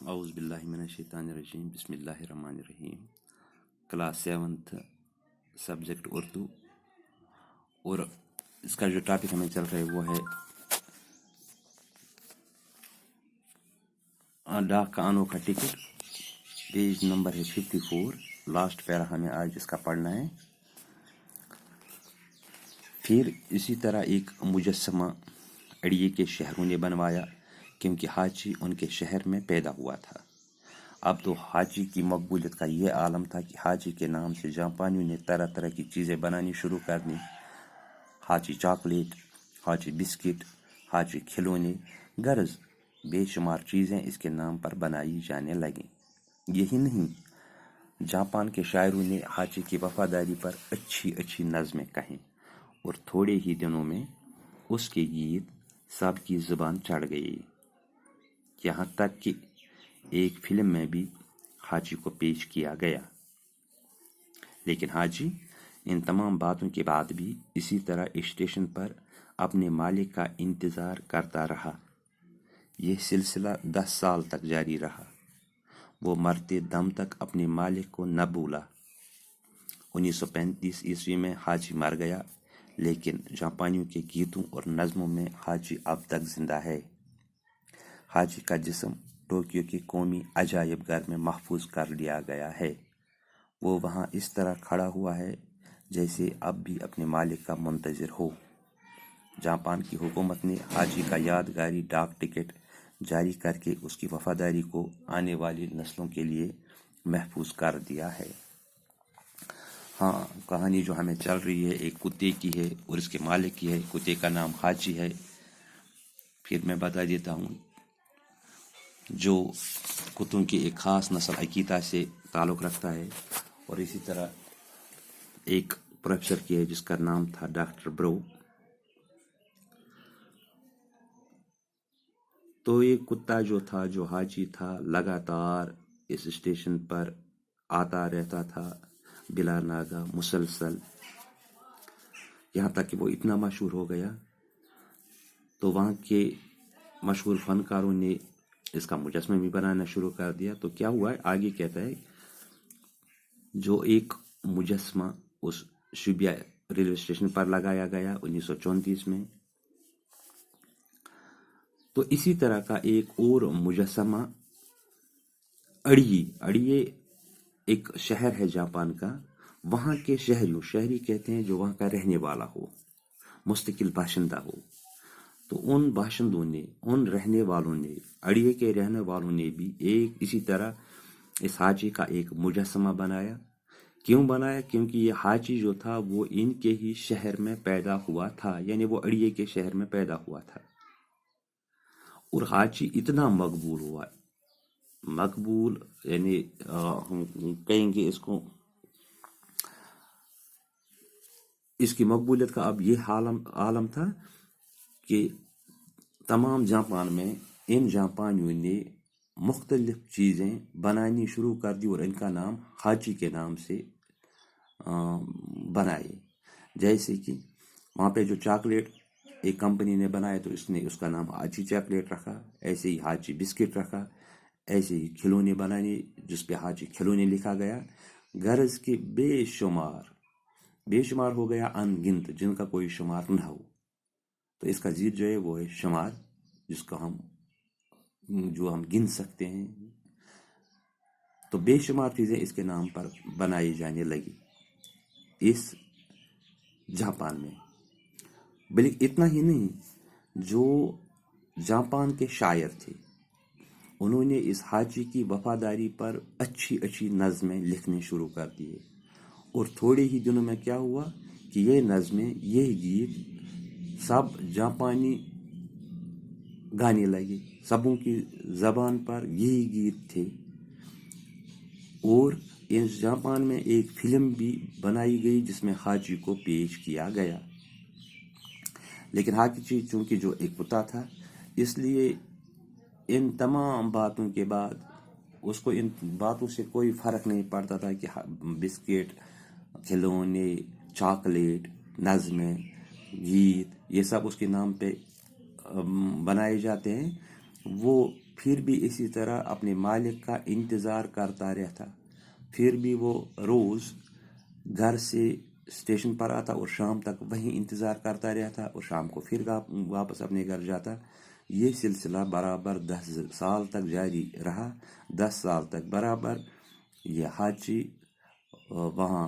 اعوذ باللہ من الشیطان الرجیم، بسم اللہ الرحمن الرحیم۔ کلاس 7 سبجیکٹ اردو، اور اس کا جو ٹاپک ہمیں چل رہا ہے وہ ہے ڈاک کا انوکھا ٹکٹ۔ پیج نمبر ہے 54، لاسٹ پیرا ہمیں آج اس کا پڑھنا ہے۔ پھر اسی طرح ایک مجسمہ اڑیے کے شہروں نے بنوایا، کیونکہ حاجی ان کے شہر میں پیدا ہوا تھا۔ اب تو حاجی کی مقبولیت کا یہ عالم تھا کہ حاجی کے نام سے جاپانیوں نے طرح طرح کی چیزیں بنانی شروع کر دیں۔ حاجی چاکلیٹ، حاجی بسکٹ، حاجی کھلونے، غرض بے شمار چیزیں اس کے نام پر بنائی جانے لگیں۔ یہی نہیں، جاپان کے شاعروں نے حاجی کی وفاداری پر اچھی اچھی نظمیں کہیں، اور تھوڑے ہی دنوں میں اس کے گیت سب کی زبان چڑھ گئے، یہاں تک کہ ایک فلم میں بھی حاجی کو پیش کیا گیا۔ لیکن حاجی ان تمام باتوں کے بعد بھی اسی طرح اسٹیشن پر اپنے مالک کا انتظار کرتا رہا۔ یہ سلسلہ 10 سال تک جاری رہا۔ وہ مرتے دم تک اپنے مالک کو نہ بھولا۔ 1935 عیسوی میں حاجی مر گیا، لیکن جاپانیوں کے گیتوں اور نظموں میں حاجی اب تک زندہ ہے۔ حاجی کا جسم ٹوکیو کے قومی عجائب گھر میں محفوظ کر لیا گیا ہے۔ وہ وہاں اس طرح کھڑا ہوا ہے جیسے اب بھی اپنے مالک کا منتظر ہو۔ جاپان کی حکومت نے حاجی کا یادگاری ڈاک ٹکٹ جاری کر کے اس کی وفاداری کو آنے والی نسلوں کے لیے محفوظ کر دیا ہے۔ ہاں، کہانی جو ہمیں چل رہی ہے ایک کتے کی ہے اور اس کے مالک کی ہے۔ کتے کا نام حاجی ہے۔ پھر میں بتا دیتا ہوں، جو کتوں کی ایک خاص نسل عقیدہ سے تعلق رکھتا ہے، اور اسی طرح ایک پروفیسر کی ہے جس کا نام تھا ڈاکٹر برو۔ تو یہ کتا جو تھا، جو حاجی تھا، لگاتار اس اسٹیشن پر آتا رہتا تھا بلا ناغہ مسلسل، یہاں تک کہ وہ اتنا مشہور ہو گیا تو وہاں کے مشہور فنکاروں نے اس کا مجسمہ بھی بنانا شروع کر دیا۔ تو کیا ہوا ہے آگے کہتا ہے، جو ایک مجسمہ اس شبیہ ریلوے اسٹیشن پر لگایا گیا 1934 میں، تو اسی طرح کا ایک اور مجسمہ اڑیے ایک شہر ہے جاپان کا، وہاں کے شہری کہتے ہیں جو وہاں کا رہنے والا ہو، مستقل باشندہ ہو۔ تو ان باشندوں نے، ان رہنے والوں نے، اڑیے کے رہنے والوں نے بھی ایک اسی طرح اس حاجی کا ایک مجسمہ بنایا۔ کیوں بنایا؟ کیونکہ یہ حاجی جو تھا وہ ان کے ہی شہر میں پیدا ہوا تھا، یعنی وہ اڑیے کے شہر میں پیدا ہوا تھا، اور حاجی اتنا مقبول ہوا، مقبول یعنی ہم کہیں گے اس کو، اس کی مقبولیت کا اب یہ عالم تھا کہ تمام جاپان میں ان جاپانیوں نے مختلف چیزیں بنانی شروع کر دی اور ان کا نام حاجی کے نام سے بنائے۔ جیسے کہ وہاں پہ جو چاکلیٹ ایک کمپنی نے بنایا تو اس نے اس کا نام حاجی چاکلیٹ رکھا، ایسے ہی حاجی بسکٹ رکھا، ایسے ہی کھلونے بنانے جس پہ حاجی کھلونے لکھا گیا۔ غرض کے بے شمار ہو گیا، ان گنت، جن کا کوئی شمار نہ ہو۔ تو اس کا ضد جو ہے وہ ہے شمار، جس کو ہم گن سکتے ہیں۔ تو بے شمار چیزیں اس کے نام پر بنائی جانے لگی اس جاپان میں۔ بلکہ اتنا ہی نہیں، جو جاپان کے شاعر تھے انہوں نے اس حاجی کی وفاداری پر اچھی اچھی نظمیں لکھنے شروع کر دیے، اور تھوڑے ہی دنوں میں کیا ہوا کہ یہ نظمیں، یہ گیت سب جاپانی گانے لگے، سبوں کی زبان پر یہی گیت تھے، اور اس جاپان میں ایک فلم بھی بنائی گئی جس میں حاجی کو پیش کیا گیا۔ لیکن حاجی چونکہ جو ایک کتا تھا، اس لیے ان تمام باتوں کے بعد اس کو ان باتوں سے کوئی فرق نہیں پڑتا تھا کہ بسکٹ، کھلونے، چاکلیٹ، نظمیں، گیت، یہ سب اس کے نام پہ بنائے جاتے ہیں۔ وہ پھر بھی اسی طرح اپنے مالک کا انتظار کرتا رہتا. پھر بھی وہ روز گھر سے اسٹیشن پر آتا اور شام تک وہیں انتظار کرتا رہتا اور شام کو پھر واپس اپنے گھر جاتا. یہ سلسلہ برابر 10 سال تک جاری رہا. 10 سال تک برابر یہ حاجی وہاں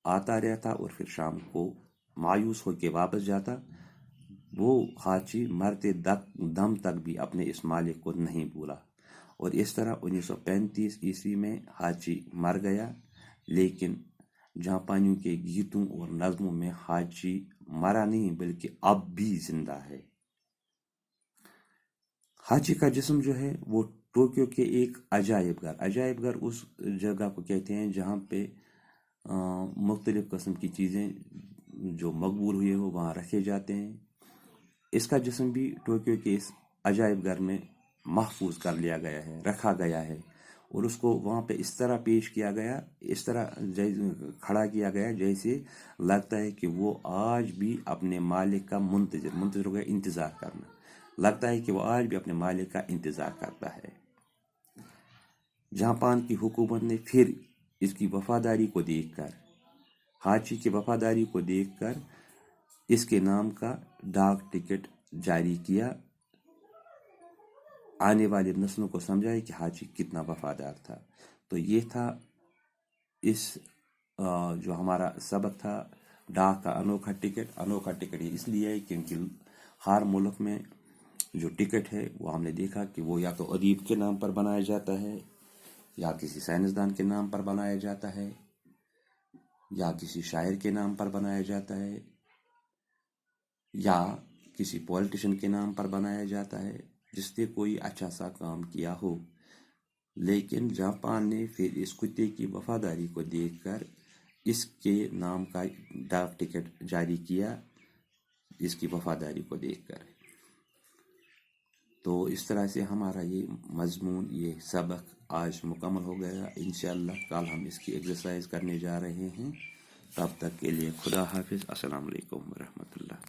آتا رہتا اور پھر شام کو مایوس ہو کے واپس جاتا. وہ حاجی مرتے دم تک بھی اپنے اس مالک کو نہیں بھولا. اور اس طرح 1935 عیسوی میں حاجی مر گیا، لیکن جاپانیوں کے گیتوں اور نظموں میں حاجی مرا نہیں بلکہ اب بھی زندہ ہے. حاجی کا جسم جو ہے وہ ٹوکیو کے ایک عجائب گھر اس جگہ کو کہتے ہیں جہاں پہ مختلف قسم کی چیزیں جو مقبول ہوئی ہو وہاں رکھے جاتے ہیں. اس کا جسم بھی ٹوکیو کے اس عجائب گھر میں محفوظ کر لیا گیا ہے، رکھا گیا ہے، اور اس کو وہاں پہ اس طرح پیش کیا گیا، اس طرح کھڑا کیا گیا جیسے لگتا ہے کہ وہ آج بھی اپنے مالک کا منتظر ہو گیا، انتظار کرنا. لگتا ہے کہ وہ آج بھی اپنے مالک کا انتظار کرتا ہے. جاپان کی حکومت نے پھر اس کی وفاداری کو دیکھ کر، حاجی کی وفاداری کو دیکھ کر اس کے نام کا ڈاک ٹکٹ جاری کیا. آنے والی نسلوں کو سمجھائے کہ حاجی کتنا وفادار تھا. تو یہ تھا اس جو ہمارا سبق تھا، ڈاک کا انوکھا ٹکٹ یہ اس لیے ہے کیونکہ ہر ملک میں جو ٹکٹ ہے وہ ہم نے دیکھا کہ وہ یا تو ادیب کے نام پر بنایا جاتا ہے، یا کسی سائنسدان کے نام پر بنایا جاتا ہے، یا کسی شاعر کے نام پر بنایا جاتا ہے، یا کسی پولیٹیشین کے نام پر بنایا جاتا ہے جس نے کوئی اچھا سا کام کیا ہو. لیکن جاپان نے پھر اس کتے کی وفاداری کو دیکھ کر اس کے نام کا ڈاک ٹکٹ جاری کیا، اس کی وفاداری کو دیکھ کر. تو اس طرح سے ہمارا یہ مضمون، یہ سبق آج مکمل ہو گیا. انشاءاللہ کل ہم اس کی ایکسرسائز کرنے جا رہے ہیں. تب تک کے لیے خدا حافظ. السلام علیکم ورحمۃ اللہ.